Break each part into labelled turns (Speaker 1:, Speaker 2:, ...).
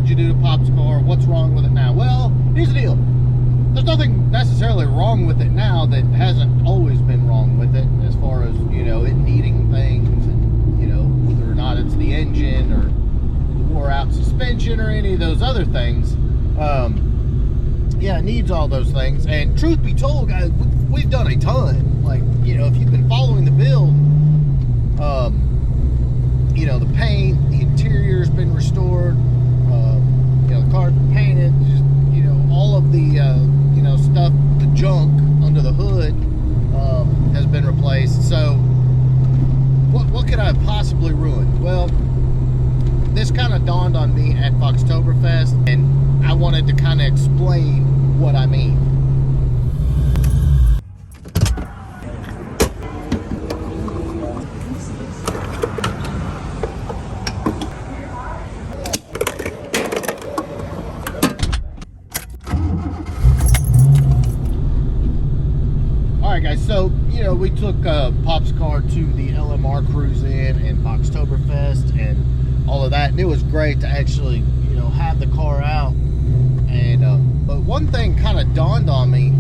Speaker 1: What'd you do to Pop's car? What's wrong with it now? Well, here's the deal. There's nothing necessarily wrong with it now that hasn't always been wrong with it, as far as, you know, it needing things, and, you know, whether or not it's the engine or the wore out suspension or any of those other things. Yeah, it needs all those things. And truth be told, guys, we've done a ton. Like, you know, if you've been following the build, you know, the paint, the interior's been restored, you know, the car's been painted, just, you know, all of the, you know, stuff, the junk under the hood has been replaced. So, what could I have possibly ruined? Well, this kind of dawned on me at Foxtoberfest, and I wanted to kind of explain what I mean. Alright guys, so, you know, we took Pop's car to the LMR cruise in and Foxtoberfest and all of that, and it was great to actually, you know, have the car out. And but one thing kind of dawned on me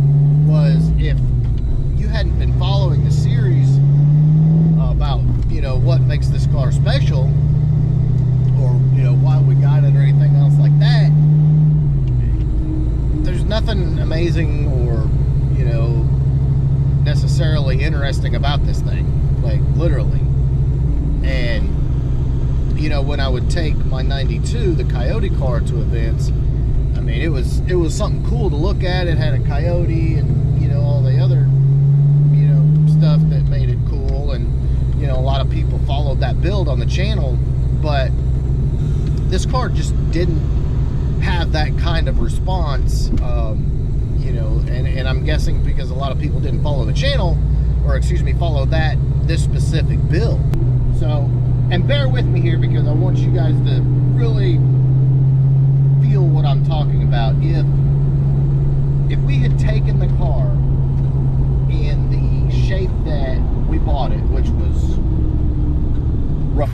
Speaker 1: was, if you hadn't been following the series about, you know, what makes this car special, or, you know, why we got it or anything else like that, there's nothing amazing or, you know, necessarily interesting about this thing, like literally. And, you know, when I would take my 92, the Coyote car, to events, I mean, it was something cool to look at. It had a Coyote and, you know, all the other, you know, stuff that made it cool. And, you know, a lot of people followed that build on the channel, but this car just didn't have that kind of response, you know, and I'm guessing because a lot of people didn't follow the channel, or excuse me, follow this specific build. So, and bear with me here, because I want you guys to really feel what I'm talking about. If we had taken the car in the shape that we bought it, which was rough.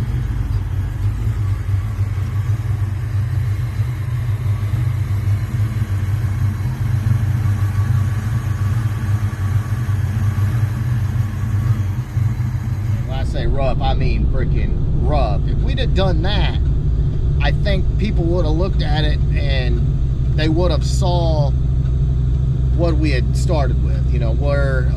Speaker 1: When I say rough, I mean freaking rough. If we'd have done that, I think people would have looked at it and they would have saw what we had started with, you know, where,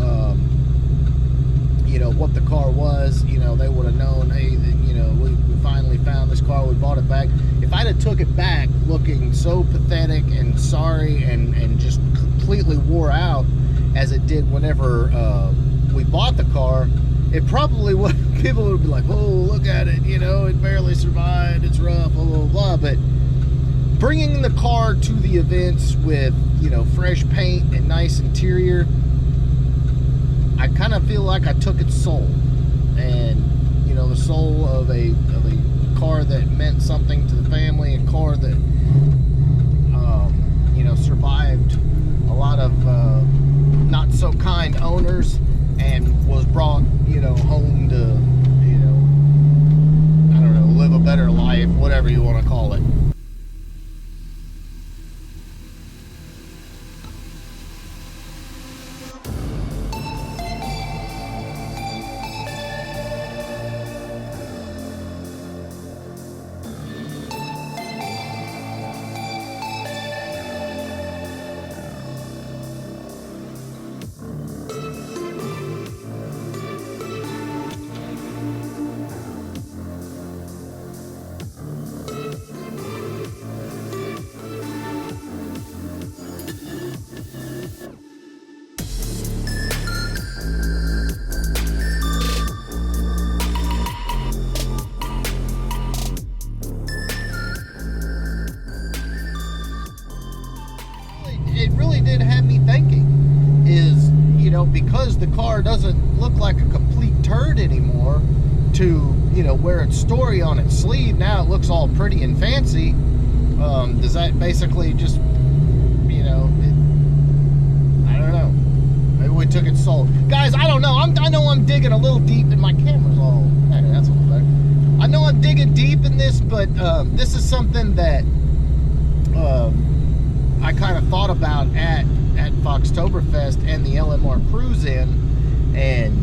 Speaker 1: you know, what the car was. You know, they would have known, hey, you know, we finally found this car, we bought it back. If I'd have took it back looking so pathetic and sorry and just completely wore out as it did whenever we bought the car, it probably would, people would be like, oh, look at it, you know, it barely survived, it's rough, blah, blah, blah. But bringing the car to the events with, you know, fresh paint and nice interior, I kind of feel like I took its soul. And, you know, the soul of a car that meant something to the family, a car that, you know, survived a lot of not so kind owners, and was brought, you know, home to, you know, I don't know, live a better life, whatever you want to call it. It really did have me thinking, is, you know, because the car doesn't look like a complete turd anymore, to, you know, wear its story on its sleeve, now it looks all pretty and fancy. Does that basically just, you know, I don't know, maybe we took its soul. Guys, I don't know, I know I'm digging a little deep, and my camera's all, hey, that's a little better. I know I'm digging deep in this, but this is something that I kind of thought about at Foxtoberfest and the LMR cruise-in, and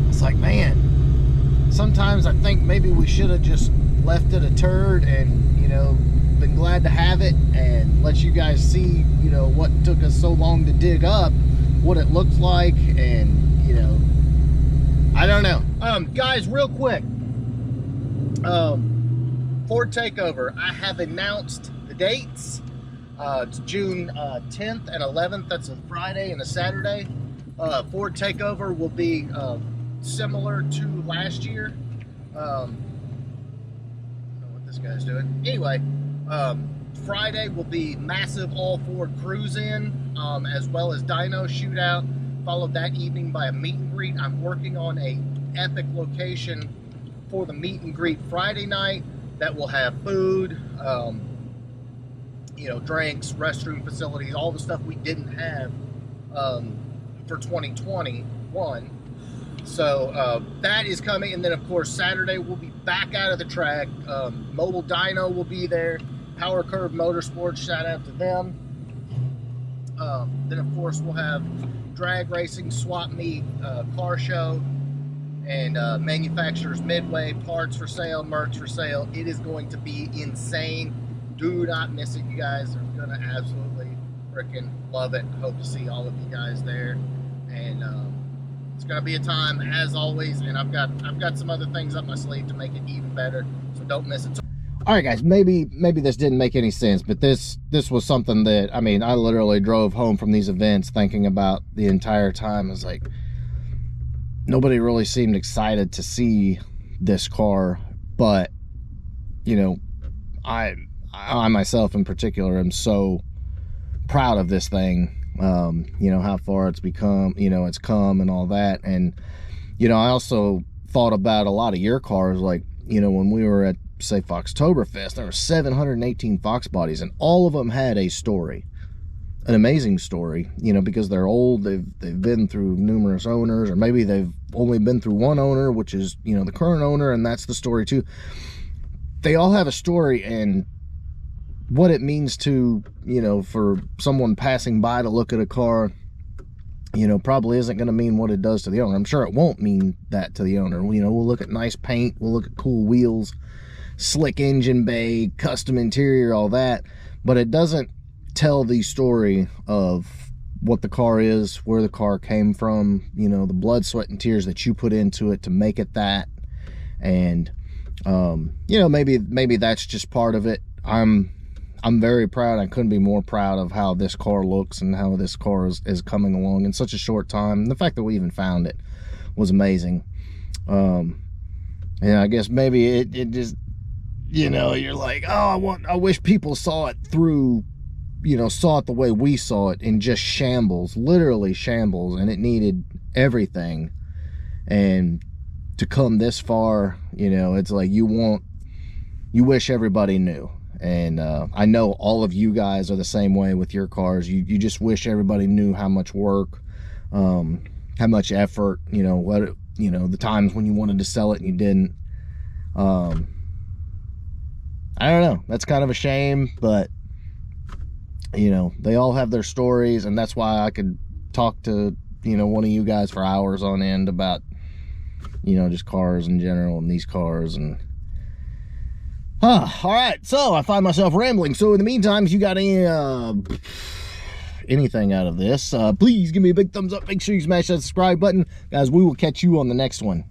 Speaker 1: it's like, man, sometimes I think maybe we should have just left it a turd and, you know, been glad to have it and let you guys see, you know, what took us so long to dig up, what it looks like, and, you know, I don't know. Guys, real quick, Ford Takeover, I have announced the dates. It's June 10th and 11th. That's a Friday and a Saturday. Ford Takeover will be similar to last year. I don't know what this guy's doing. Anyway, Friday will be massive all Ford cruise-in, as well as dyno shootout, followed that evening by a meet and greet. I'm working on a epic location for the meet and greet Friday night that will have food, you know, drinks, restroom facilities, all the stuff we didn't have for 2021. So that is coming. And then, of course, Saturday we'll be back out of the track. Mobile Dyno will be there. Power Curve Motorsports, shout out to them. Then, of course, we'll have drag racing, swap meet, car show, and manufacturers midway, parts for sale, merch for sale. It is going to be insane. Do not miss it. You guys are gonna absolutely freaking love it. Hope to see all of you guys there, and it's gonna be a time as always. And I've got some other things up my sleeve to make it even better, so don't miss it. All right, guys, maybe this didn't make any sense, but this was something that, I mean, I literally drove home from these events thinking about the entire time. I was like, nobody really seemed excited to see this car, but, you know, I myself in particular am so proud of this thing. You know, how far it's become, you know, it's come and all that. And, you know, I also thought about a lot of your cars, like, you know, when we were at, say, Foxtoberfest, there were 718 Fox bodies, and all of them had a story, an amazing story, you know, because they're old, they've been through numerous owners, or maybe they've only been through one owner, which is, you know, the current owner, and that's the story too. They all have a story, and what it means to, you know, for someone passing by to look at a car, you know, probably isn't going to mean what it does to the owner. I'm sure it won't mean that to the owner. You know, we'll look at nice paint, we'll look at cool wheels, slick engine bay, custom interior, all that, but it doesn't tell the story of what the car is, where the car came from, you know, the blood, sweat, and tears that you put into it to make it that. And you know, maybe that's just part of it. I'm very proud. I couldn't be more proud of how this car looks and how this car is coming along in such a short time. And the fact that we even found it was amazing. And I guess maybe it just, you know, you're like, oh, I wish people saw it through, you know, saw it the way we saw it, in just shambles, literally shambles, and it needed everything. And to come this far, you know, it's like you wish everybody knew. And I know all of you guys are the same way with your cars. You just wish everybody knew how much work, how much effort, you know, the times when you wanted to sell it and you didn't. I don't know. That's kind of a shame, but, you know, they all have their stories, and that's why I could talk to, you know, one of you guys for hours on end about, you know, just cars in general and these cars. And all right, so I find myself rambling. So in the meantime, if you got anything out of this, please give me a big thumbs up. Make sure you smash that subscribe button. Guys, we will catch you on the next one.